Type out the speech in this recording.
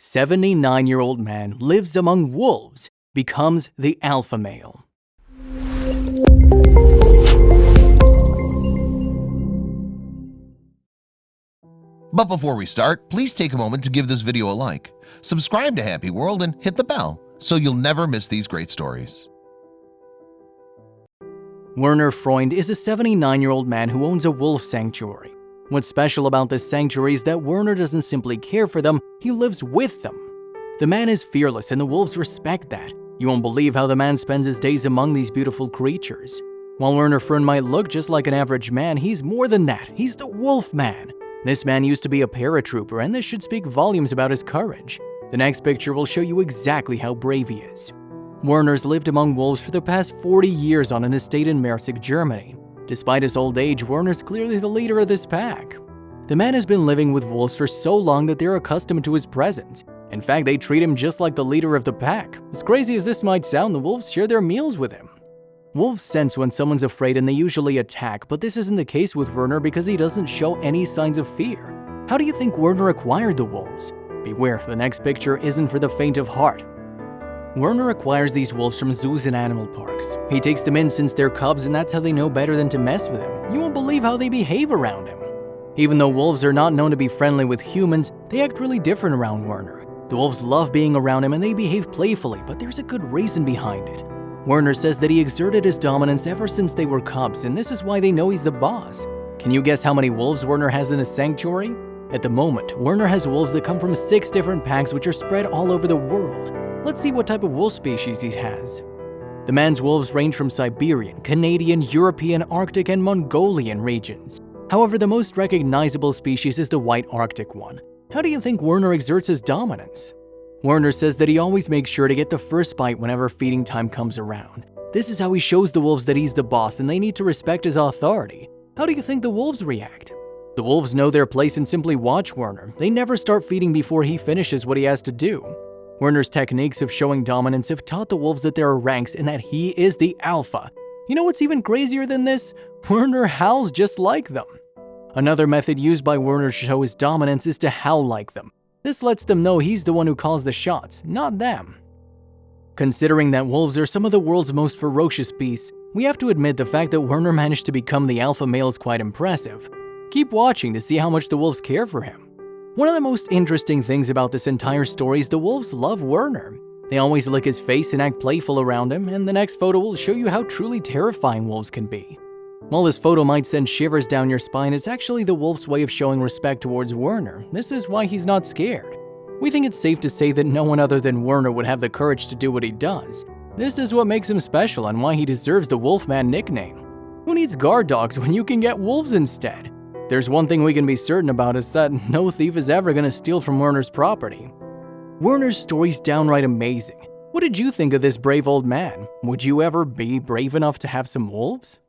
79-year-old man lives among wolves, becomes the alpha male. But before we start, please take a moment to give this video a like, subscribe to HappyWorld, and hit the bell so you'll never miss these great stories. Werner Freund is a 79-year-old man who owns a wolf sanctuary. What's special about this sanctuary is that Werner doesn't simply care for them, he lives with them. The man is fearless and the wolves respect that. You won't believe how the man spends his days among these beautiful creatures. While Werner Freund might look just like an average man, he's more than that. He's the wolf man. This man used to be a paratrooper, and this should speak volumes about his courage. The next picture will show you exactly how brave he is. Werner's lived among wolves for the past 40 years on an estate in Merzig, Germany. Despite his old age, Werner's clearly the leader of this pack. The man has been living with wolves for so long that they're accustomed to his presence. In fact, they treat him just like the leader of the pack. As crazy as this might sound, the wolves share their meals with him. Wolves sense when someone's afraid and they usually attack, but this isn't the case with Werner because he doesn't show any signs of fear. How do you think Werner acquired the wolves? Beware, the next picture isn't for the faint of heart. Werner acquires these wolves from zoos and animal parks. He takes them in since they're cubs, and that's how they know better than to mess with him. You won't believe how they behave around him. Even though wolves are not known to be friendly with humans, they act really different around Werner. The wolves love being around him and they behave playfully, but there's a good reason behind it. Werner says that he exerted his dominance ever since they were cubs, and this is why they know he's the boss. Can you guess how many wolves Werner has in his sanctuary? At the moment, Werner has wolves that come from 6 different packs which are spread all over the world. Let's see what type of wolf species he has. The man's wolves range from Siberian, Canadian, European, Arctic, and Mongolian regions. However, the most recognizable species is the white Arctic one. How do you think Werner exerts his dominance? Werner says that he always makes sure to get the first bite whenever feeding time comes around. This is how he shows the wolves that he's the boss and they need to respect his authority. How do you think the wolves react? The wolves know their place and simply watch Werner. They never start feeding before he finishes what he has to do. Werner's techniques of showing dominance have taught the wolves that there are ranks and that he is the alpha. You know what's even crazier than this? Werner howls just like them. Another method used by Werner to show his dominance is to howl like them. This lets them know he's the one who calls the shots, not them. Considering that wolves are some of the world's most ferocious beasts, we have to admit the fact that Werner managed to become the alpha male is quite impressive. Keep watching to see how much the wolves care for him. One of the most interesting things about this entire story is the wolves love Werner. They always lick his face and act playful around him, and the next photo will show you how truly terrifying wolves can be. While this photo might send shivers down your spine, it's actually the wolf's way of showing respect towards Werner. This is why he's not scared. We think it's safe to say that no one other than Werner would have the courage to do what he does. This is what makes him special and why he deserves the Wolfman nickname. Who needs guard dogs when you can get wolves instead? There's one thing we can be certain about is that no thief is ever going to steal from Werner's property. Werner's story's downright amazing. What did you think of this brave old man? Would you ever be brave enough to have some wolves?